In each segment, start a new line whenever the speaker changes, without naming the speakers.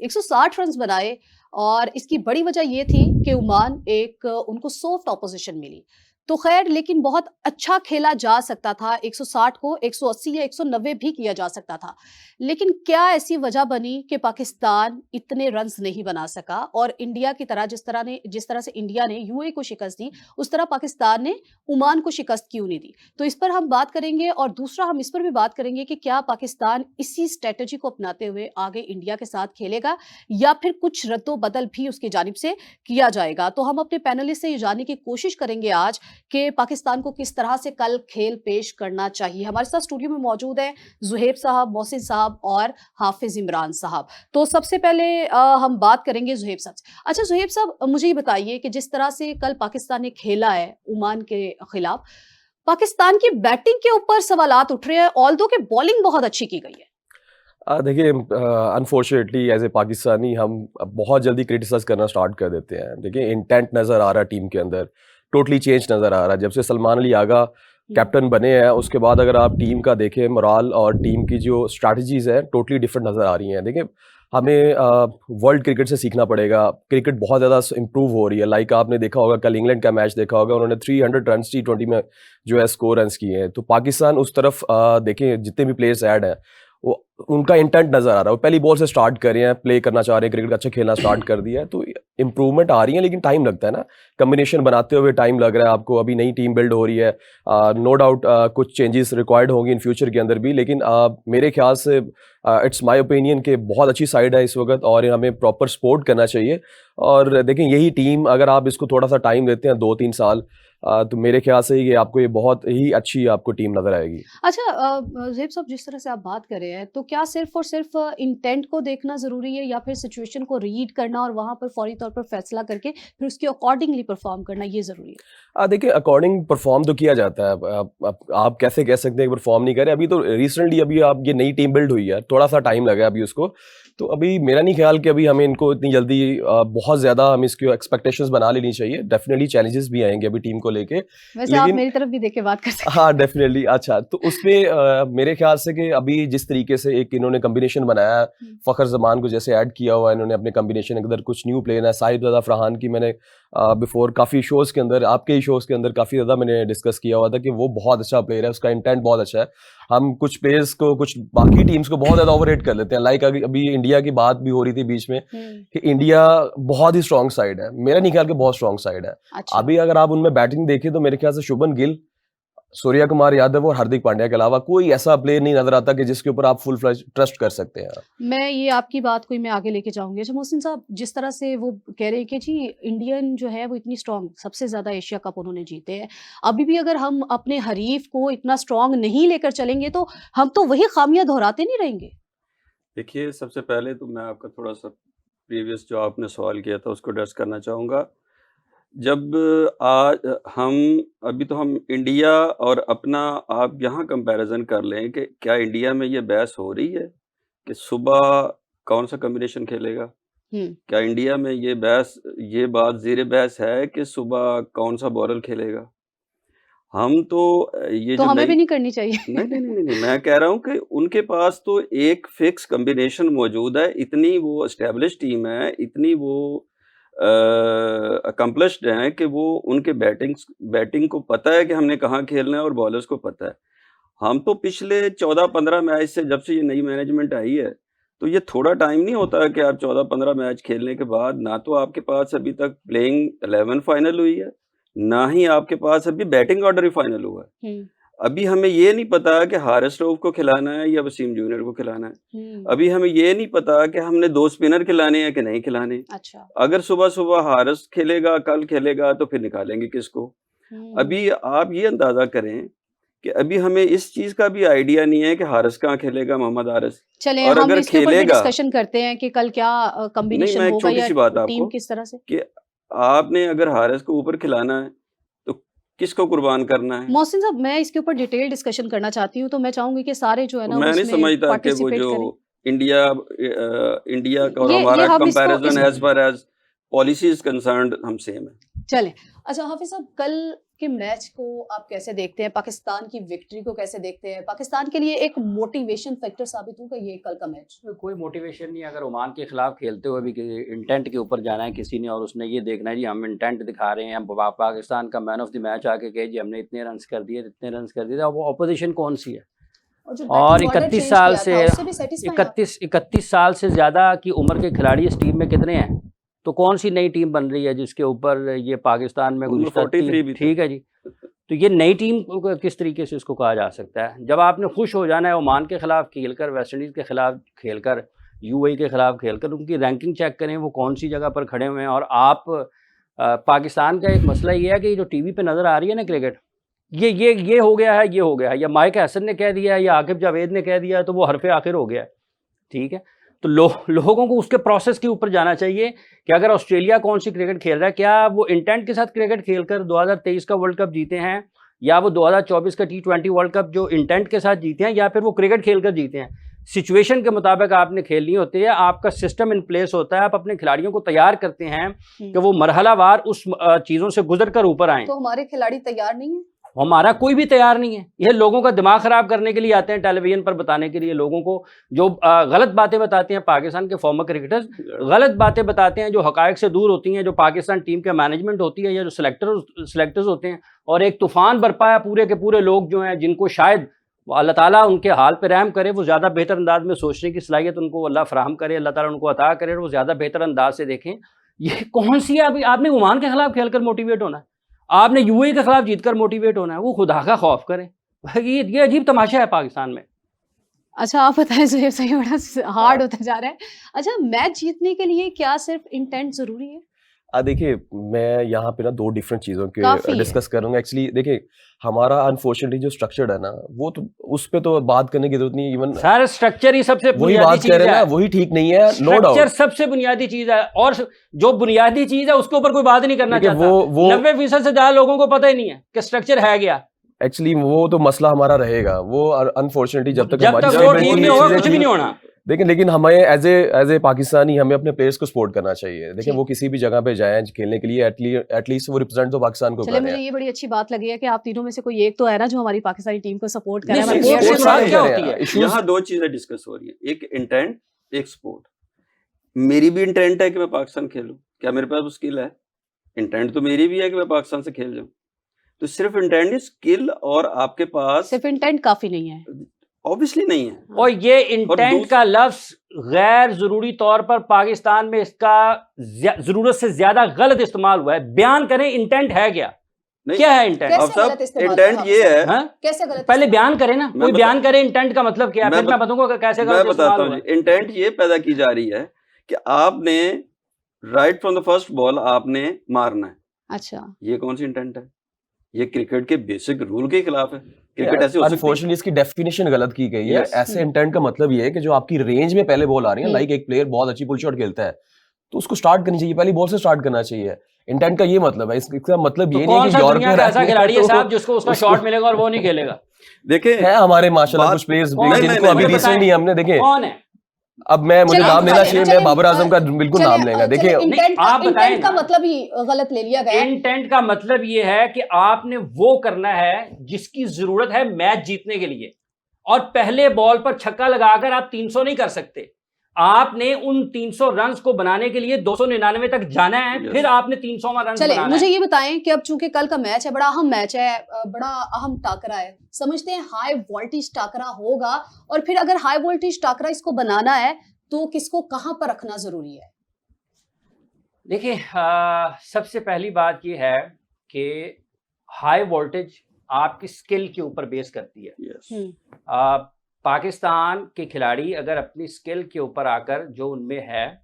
160 runs बनाए और इसकी बड़ी वजह ये थी कि ओमान एक उनको सॉफ्ट ऑपोजिशन मिली। तो खैर लेकिन बहुत अच्छा खेला जा सकता था, 160 को 180 या 190 भी किया जा सकता था। लेकिन क्या ऐसी वजह बनी कि पाकिस्तान इतने रन्स नहीं बना सका और इंडिया की तरह जिस तरह से इंडिया ने यूएई को शिकस्त दी, उस तरह पाकिस्तान ने ओमान को शिकस्त क्यों नहीं दी? तो इस पर हम बात करेंगे और दूसरा हम इस पर भी बात करेंगे कि क्या पाकिस्तान इसी स्ट्रेटजी को अपनाते हुए आगे इंडिया के साथ खेलेगा या फिर कुछ रद्दो-बदल भी उसकी जानिब से किया जाएगा? तो हम अपने पैनलिस्ट से ये जानने की कोशिश करेंगे आज कि पाकिस्तान को किस तरह से कल खेल पेश करना चाहिए। हमारे साथ स्टूडियो में मौजूद हैं ज़ुहैब साहब, मोहसिन साहब और हाफिज इमरान साहब। तो सबसे पहले हम बात करेंगे ज़ुहैब साहब से। अच्छा ज़ुहैब साहब, मुझे ये बताइए कि जिस तरह से कल पाकिस्तान ने खेला है ओमान के खिलाफ, पाकिस्तान की बैटिंग के ऊपर सवालात उठ रहे हैं, ऑल्दो कि बॉलिंग बहुत अच्छी की गई है।
देखिए, अनफॉर्चुनेटली एज ए पाकिस्तानी हम बहुत जल्दी क्रिटिसाइज करना स्टार्ट कर देते हैं। देखिए, इंटेंट नज़र आ रहा है टीम के अंदर, टोटली चेंज नज़र आ रहा है। जब से सलमान अली आगा कैप्टन बने हैं उसके बाद अगर आप टीम का देखें, मोराल और टीम की जो स्ट्रैटेजीज हैं टोटली डिफरेंट नज़र आ रही हैं। देखिए, हमें वर्ल्ड क्रिकेट से सीखना पड़ेगा। क्रिकेट बहुत ज़्यादा इम्प्रूव हो रही है। लाइक आपने देखा होगा, कल इंग्लैंड का मैच देखा होगा, उन्होंने 300 रन T20 में जो है स्कोर रन किए हैं। तो पाकिस्तान उस तरफ देखें, जितने भी प्लेयर्स ऐड हैं वो उनका इंटेंट नज़र आ रहा है। वो पहली बॉल से स्टार्ट कर रहे हैं, प्ले करना चाह रहे हैं, क्रिकेट अच्छा खेलना स्टार्ट कर दिया है। तो इंप्रूवमेंट आ रही है, लेकिन टाइम लगता है ना, कम्बिनेशन बनाते हुए टाइम लग रहा है आपको। अभी नई टीम बिल्ड हो रही है, नो डाउट कुछ चेंजेस रिक्वायर्ड होंगी इन फ्यूचर के अंदर भी। लेकिन मेरे ख्याल से इट्स माय ओपिनियन कि बहुत अच्छी साइड है इस वक्त और हमें प्रॉपर सपोर्ट करना चाहिए। और देखें, यही टीम अगर आप इसको थोड़ा सा टाइम देते हैं, 2-3 साल, तो मेरे ख्याल से ये आपको ये बहुत ही अच्छी आपको टीम नज़र आएगी।
अच्छा ज़ुहैब साहब, जिस तरह से आप बात कर रहे हैं, तो क्या सिर्फ और सिर्फ इंटेंट को देखना ज़रूरी है या फिर सिचुएशन को रीड करना और वहाँ पर फौरी तौर पर फैसला करके फिर उसके अकॉर्डिंगली परफॉर्म करना ये ज़रूरी है?
देखिए, अकॉर्डिंग परफॉर्म तो किया जाता है। आप कैसे कह सकते हैं कि परफॉर्म नहीं करे? अभी तो रिसेंटली अभी आप ये नई टीम बिल्ड हुई है, थोड़ा सा टाइम लगा अभी उसको। तो अभी मेरा नहीं ख्याल कि अभी हमें इनको इतनी जल्दी बहुत ज़्यादा हम इसकी एक्सपेक्टेशंस बना लेनी चाहिए। डेफिनेटली चैलेंजेस भी आएंगे अभी टीम को लेके,
वैसे आप
लेकिन
मेरी तरफ भी देख के बात कर सकते हैं।
हाँ डेफिनेटली। अच्छा, तो उसमें मेरे ख्याल से कि अभी जिस तरीके से एक इन्होंने कम्बिनेशन बनाया है, फ़खर जमान को जैसे ऐड किया हुआ है इन्होंने अपने कम्बिनेशन के अंदर, कुछ न्यू प्लेयर है। साहिबजादा फरहान की मैंने बिफोर काफ़ी शोज़ के अंदर, आपके ही शोज़ के अंदर काफ़ी ज़्यादा मैंने डिस्कस किया हुआ था कि वो बहुत अच्छा प्लेयर है, उसका इंटेंट बहुत अच्छा है। हम कुछ प्लेयर्स को, कुछ बाकी टीम्स को बहुत ज़्यादा ओवररेट कर लेते हैं। लाइक अभी इंडिया की बात भी हो रही थी बीच में कि इंडिया बहुत ही स्ट्रॉन्ग साइड है। मेरा नहीं ख्याल कि बहुत स्ट्रॉन्ग साइड है।
अच्छा।
अभी अगर आप उनमें बैटिंग देखें तो मेरे ख्याल से शुभमन गिल, सूर्या कुमार यादव और हार्दिक पांड्या के अलावा कोई ऐसा प्लेयर नहीं नजर आता कि जिसके ऊपर आप फुल फ्लैश ट्रस्ट कर सकते हैं।
मैं ये आपकी बात को मैं आगे लेके जाऊंगी। अच्छा मोहसिन साहब, जिस तरह से वो कह रहे हैं कि जी इंडियन जो है वो इतनी स्ट्रांग, सबसे ज्यादा एशिया कप उन्होंने जीते हैं, अभी भी अगर हम अपने हरीफ को इतना स्ट्रांग नहीं लेकर चलेंगे तो हम तो वही खामियां दोहराते नहीं रहेंगे।
देखिए, सबसे पहले तो मैं आपका थोड़ा सा प्रीवियस जो आपने सवाल किया था उसको एड्रेस करना चाहूँगा। जब आज हम अभी तो हम इंडिया और अपना आप यहाँ कंपैरिजन कर लें कि क्या इंडिया में ये बहस हो रही है कि सुबह कौन सा कॉम्बिनेशन खेलेगा? क्या इंडिया में ये बात ज़ेर बहस है कि सुबह कौन सा बॉलर खेलेगा? हम तो ये
तो
जो
हमें
नई
भी नहीं करनी चाहिए।
नहीं, मैं कह रहा हूँ कि उनके पास तो एक फिक्स कॉम्बिनेशन मौजूद है। इतनी वो एस्टेब्लिश टीम है, इतनी वो अकम्प्लिश्ड हैं कि वो उनके बैटिंग को पता है कि हमने कहाँ खेलना है और बॉलर्स को पता है। हम तो पिछले 14-15 मैच से, जब से ये नई मैनेजमेंट आई है, तो ये थोड़ा टाइम नहीं होता है कि आप 14-15 मैच खेलने के बाद ना तो आपके पास अभी तक प्लेइंग 11 फाइनल हुई है, ना ही आपके पास अभी बैटिंग ऑर्डर ही फाइनल हुआ है। अभी हमें ये नहीं पता कि हारिस रऊफ को खिलाना है या वसीम जूनियर को खिलाना है। अभी हमें ये नहीं पता कि हमने 2 स्पिनर खिलाने हैं कि नहीं खिलाने।
अच्छा।
अगर सुबह हारिस खेलेगा, कल खेलेगा, तो फिर निकालेंगे किसको? अभी आप ये अंदाजा करें कि अभी हमें इस चीज का भी आइडिया नहीं है कि हारिस कहाँ खेलेगा, मोहम्मद हारिस।
चले
और
हम
अगर
इसके ऊपर भी
खेलेगा,
डिस्कशन करते हैं कि कल क्या
नहीं,
कॉम्बिनेशन
मैं एक
होगा
छोटी
या
सी बात
टीम
आपको
किस तरह से।
कि आपने अगर हारिस को ऊपर खिलाना है तो किसको कुर्बान करना है?
मोहसिन साहब, मैं इसके ऊपर डिटेल डिस्कशन करना चाहती हूँ, तो मैं चाहूंगी कि सारे जो है
तो
ना वो
मैं नहीं
उसमें
समझता कि वो
पार्टिसिपेट
जो
करें।
इंडिया का और
ये
हमारा
हम
कंपैरिजन
इसको
as far as policy is concerned हम सेम है।
चले। अच्छा हाफिज साहब, कल के मैच को आप कैसे देखते हैं? पाकिस्तान की विक्ट्री को कैसे देखते हैं? पाकिस्तान के लिए एक मोटिवेशन फैक्टर साबित होगा ये कल का मैच?
कोई मोटिवेशन नहीं। अगर ओमान के खिलाफ खेलते हुए भी इंटेंट के ऊपर जाना है किसी ने, और उसने ये देखना है जी हम इंटेंट दिखा रहे हैं, हम पाकिस्तान का मैन ऑफ द मैच आके कहे जी हमने इतने रन कर दिए, इतने रन कर दिए, वो अपोजिशन कौन सी है? और 31 साल से 31 साल से ज़्यादा की उम्र के खिलाड़ी इस टीम में कितने हैं? तो कौन सी नई टीम बन रही है जिसके ऊपर ये पाकिस्तान में ठीक है जी। तो ये नई टीम किस तरीके से इसको कहा जा सकता है? जब आपने खुश हो जाना है ओमान के खिलाफ खेलकर, वेस्ट इंडीज़ के खिलाफ खेलकर, यूएई के खिलाफ खेलकर, उनकी रैंकिंग चेक करें वो कौन सी जगह पर खड़े हुए हैं। और आप पाकिस्तान का एक मसला ये है कि जो टीवी पे नज़र आ रही है ना क्रिकेट, ये हो गया है, ये हो गया है, या माइक हसन ने कह दिया है या आकिब जावेद ने कह दिया है, तो वो हरफ आखिर हो गया है। ठीक है, तो लोगों को उसके प्रोसेस के ऊपर जाना चाहिए कि अगर ऑस्ट्रेलिया कौन सी क्रिकेट खेल रहा है, क्या वो इंटेंट के साथ क्रिकेट खेलकर 2023 का वर्ल्ड कप जीते हैं, या वो 2024 का T20 वर्ल्ड कप जो इंटेंट के साथ जीते हैं, या फिर वो क्रिकेट खेलकर जीते हैं। सिचुएशन के मुताबिक आपने खेलनी होती है, आपका सिस्टम इन प्लेस होता है, आप अपने खिलाड़ियों को तैयार करते हैं कि वो मरहलावार उस चीज़ों से गुजर कर ऊपर आएँ।
तो हमारे खिलाड़ी तैयार नहीं है?
हमारा कोई भी तैयार नहीं है। ये लोगों का दिमाग खराब करने के लिए आते हैं टेलीविजन पर, बताने के लिए लोगों को जो गलत बातें बताते हैं। पाकिस्तान के फॉर्मर क्रिकेटर्स गलत बातें बताते हैं जो हकायक से दूर होती हैं, जो पाकिस्तान टीम के मैनेजमेंट होती है या जो सिलेक्टर्स होते हैं। और एक तूफान बरपा है, पूरे के पूरे लोग जो हैं जिनको शायद अल्लाह ताला उनके हाल पे रहम करे, वो ज़्यादा बेहतर अंदाज में सोचने की सलाहियत उनको अल्लाह फराहम करे, अल्लाह ताला उनको अता करे और वो ज़्यादा बेहतर अंदाज से देखें। ये कौन सी है? आपने ओमान के खिलाफ खेलकर मोटिवेट होना है, आपने यूएई के खिलाफ जीतकर मोटिवेट होना है, वो खुदा का खौफ करें। ये अजीब तमाशा है पाकिस्तान में।
अच्छा आप बताएं ज़ुहैब, सही बड़ा हार्ड होता जा रहा है। अच्छा, मैच जीतने के लिए क्या सिर्फ इंटेंट ज़रूरी है?
देखिए, मैं यहाँ पे ना 2 डिफरेंट चीज़ों के
काफ़ी है।
डिस्कस करूँगा। एक्चुअली देखिए, हमारा अनफॉर्चुनेटली जो स्ट्रक्चर्ड है ना, वो तो उस पे तो बात करने की ज़रूरत नहीं। इवन
सारा स्ट्रक्चर ही सबसे
वही
बुनियादी
बात
चीज
कर रहे हैं
है।
ना, वही ठीक नहीं है, नो
स्ट्रक्चर
डाउट।
सबसे बुनियादी चीज है, और जो बुनियादी चीज है उसके ऊपर कोई बात नहीं करना
देखिए,
चाहता।
वो
90% से ज्यादा लोगों को पता ही नहीं है कि स्ट्रक्चर है क्या।
एक्चुअली वो तो मसला हमारा रहेगा। वो अनफॉर्चुनेटली जब तक
जब
हमारी
तक
सही
वो
बिल्कुल
ठीक
ये
नहीं होगा
चीज़ें
कुछ भी
ठीक,
नहीं होना।
लेकिन हमें एज ए पाकिस्तानी हमें अपने प्लेयर्स को सपोर्ट करना चाहिए। देखिए,
ठीक।
वो किसी भी जगह पे जाएं खेलने के लिए, एटलीस्ट वो रिप्रेजेंट तो पाकिस्तान को
चले,
कर रहे
मुझे
हैं।
ये बड़ी अच्छी बात लगी है कि आप तीनों में से कोई एक तो है ना जो हमारी पाकिस्तानी टीम को सपोर्ट कर
नहीं,
रहा है।
सपोर्ट
हमारे
की
players
बात
को
क्या
support
होती है?
Issues-
यहाँ 2 चीजें डिस्कस हो रही है, एक इंटेंट, एक स्पोर्ट। मेरी भी इंटेंट है कि मैं पाकिस्तान खेलूं, क्या मेरे पास वो स्किल है? इंटेंट तो मेरी भी है कि मैं पाकिस्तान से खेल जाऊं। तो सिर्फ इंटेंट, स्किल और आपके पास
सिर्फ इंटेंट काफी नहीं है।
ऑब्वियसली नहीं है।
और ये इंटेंट
दूस-
का लफ्ज गैर जरूरी तौर पर पाकिस्तान में इसका जरूरत से ज्यादा गलत इस्तेमाल हुआ है। बयान करें इंटेंट है क्या,
नहीं,
क्या है इंटेंट?
कैसे
अब साहब
गलत इस्तेमाल
इंटेंट
हुआ
ये है,
हाँ?
कैसे गलत
पहले
इस्तेमाल?
बयान करें ना,
मैं
कोई
बता-
बयान करे इंटेंट का मतलब क्या है, फिर मैं बताऊंगा कि कैसे
मैं
गलत
बताता
इस्तेमाल
हूँ
हुआ
जी।
है।
इंटेंट ये पैदा की जा रही है कि आपने right from the first ball आपने मारना है।
अच्छा,
ये कौन सी इंटेंट है? ये क्रिकेट के बेसिक रूल के खिलाफ है। क्रिकेट ऐसे हो सकती है।
अनफॉर्चुनेटली इसकी डेफिनेशन गलत की गई है।
Yes.
ऐसे इंटेंट का मतलब ये है कि जो आपकी रेंज में पहले बॉल आ रही है,
हम्म।
लाइक एक प्लेयर बहुत अच्छी पुल शॉट खेलता है तो उसको स्टार्ट करनी चाहिए, पहली बॉल से स्टार्ट करना चाहिए। इंटेंट का ये मतलब है। इसका मतलब
तो
ये नहीं
कौन
कि
सा दुनिया
यूरोपियन
का ऐसा खिलाड़ी है साहब जिसको उसका
उसको-
शॉट मिलेगा और वो नहीं खेलेगा?
देखें,
है हमारे माशाल्लाह
बात-
कुछ प्लेयर्स
कौन-
नहीं,
जिनको
नहीं,
अभी
मुझे
रिसेंटली हमने देखे।
कौन है?
अब मुझे
चलिए,
नाम लेना
चलिए,
चाहिए,
चलिए,
मैं बाबर आजम का बिल्कुल नाम लेंगे। देखिए,
इंटेंट
आप बताएं
इंटेंट का
ना।
मतलब ही गलत ले लिया गया है।
इंटेंट का मतलब ये है कि आपने वो करना है जिसकी जरूरत है मैच जीतने के लिए, और पहले बॉल पर छक्का लगाकर आप 300 नहीं कर सकते। आपने उन 300 रन्स को बनाने के लिए 299 तक जाना है,
Yes.
फिर आपने 300वां रन
चले,
बनाना
मुझे
है।
ये बताएं कि अब चूंकि कल का मैच है, बड़ा अहम मैच है, बड़ा अहम टाकरा है, समझते हैं हाई वोल्टेज टाकरा होगा, और फिर अगर हाई वोल्टेज टाकरा इसको बनाना है तो किसको कहां पर रखना जरूरी है?
देखिए, सबसे पहली बात ये है कि हाई वोल्टेज आपकी स्किल के ऊपर बेस करती है।
Yes.
पाकिस्तान के खिलाड़ी अगर अपनी स्किल के ऊपर आकर जो उनमें है,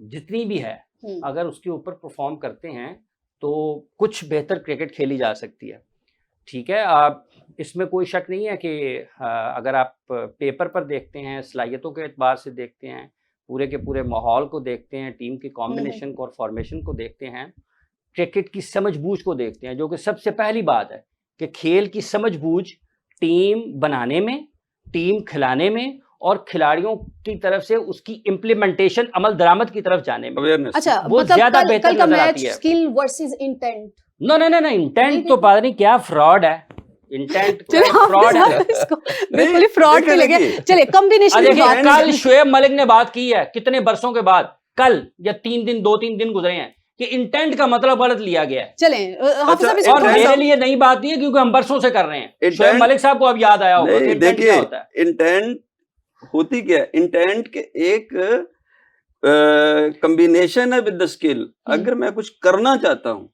जितनी भी है, अगर उसके ऊपर परफॉर्म करते हैं तो कुछ बेहतर क्रिकेट खेली जा सकती है। ठीक है, इसमें कोई शक नहीं है कि अगर आप पेपर पर देखते हैं, सलाहियतों के एतबार से देखते हैं, पूरे के पूरे माहौल को देखते हैं, टीम की कॉम्बिनेशन को और फॉर्मेशन को देखते हैं, क्रिकेट की समझबूझ को देखते हैं, जो कि सबसे पहली बात है कि खेल की समझबूझ टीम बनाने में, टीम खिलाने में और खिलाड़ियों की तरफ से उसकी इम्प्लीमेंटेशन अमल दरामद की तरफ जाने में।
अवेयरनेस
अच्छा
वो
मतलब
ज्यादा
कल
बेहतर
का
नजर
मैच
आती है।
Skill versus intent.
No no no no,
नहीं,
इंटेंट तो पता नहीं क्या फ्रॉड है, इंटेंट फ्रॉड है।
बिल्कुल फ्रॉड के लगे। चलिए कॉम्बिनेशन की
देखिए
बात
कल शोएब मलिक ने बात की है कितने बरसों के बाद, कल या 2-3 दिन गुजरे हैं कि इंटेंट का मतलब गलत लिया गया है।
चले हाफिज साहब इसको
और
थोड़ा
मेरे
सा
लिए नई बात नहीं है क्योंकि हम बरसों से कर रहे हैं।
Intent-
शोएब मलिक साहब को अब याद आया होगा कि
नहीं,
इंटेंट क्या
देखिए
होता है।
इंटेंट होती क्या है, इंटेंट के एक कॉम्बिनेशन है विद द स्किल। अगर मैं कुछ करना चाहता हूँ,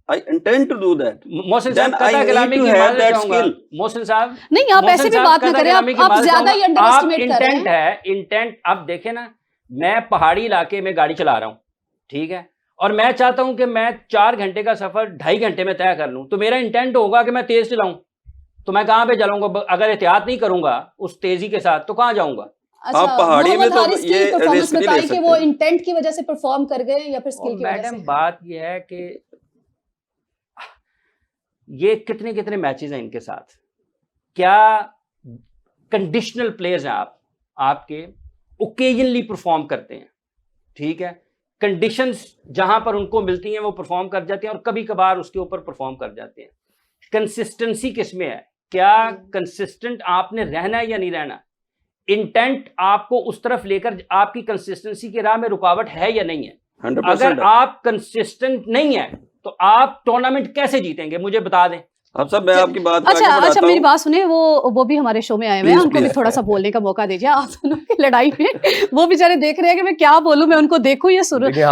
I intend to do that,
Mohsin साहब
then I
कता
need
कलामी
to
की
have
माजरत
that
चाहूंगा।
skill।
मोहसिन साहब
नहीं आप ऐसे भी बात ना करें, आप ज्यादा ही अंडर एस्टिमेट कर रहे
इंटेंट
हैं।
है, इंटेंट अब देखे ना, मैं पहाड़ी इलाके में गाड़ी चला रहा हूँ, ठीक है, और मैं चाहता हूं कि मैं 4 घंटे का सफर 2.5 घंटे में तय कर लूं, तो मेरा इंटेंट होगा कि मैं तेज चलाऊं, तो मैं कहां पे चलाऊंगा? अगर एहतियात नहीं करूंगा उस तेजी के साथ तो कहां जाऊंगा?
अच्छा
पहाड़ी में
मोहम्मद
तो
हारिस की
ये
परफॉर्मेंस
रिस्क नहीं
बताई
ले
कि वो
सकते।
इंटेंट की वजह से परफॉर्म कर गए या फिर
और
स्किल की वजह
मैडम
से।
बात यह है कि ये कितने कितने मैचेस हैं इनके साथ, क्या कंडीशनल प्लेयर्स हैं आपके ओकेजनली परफॉर्म करते हैं, ठीक है, कंडीशंस जहां पर उनको मिलती हैं वो परफॉर्म कर जाते हैं और कभी कभार उसके ऊपर परफॉर्म कर जाते हैं। कंसिस्टेंसी किसमें है? क्या कंसिस्टेंट आपने रहना है या नहीं रहना? इंटेंट आपको उस तरफ लेकर आपकी कंसिस्टेंसी की राह में रुकावट है या नहीं है?
100%
अगर आप कंसिस्टेंट नहीं है तो आप टूर्नामेंट कैसे जीतेंगे? मुझे बता दें।
अब सब मैं आपकी बात को
अच्छा
आगे
अच्छा
बढ़ाता
मेरी
हूँ।
बात सुनिए, वो भी हमारे शो में आए हुए हैं,
Please,
उनको भी
please।
थोड़ा सा बोलने का मौका दीजिए। आप दोनों की लड़ाई में वो बेचारे देख रहे हैं कि मैं क्या बोलूं, मैं उनको देखूं या सुनूं।
देखिए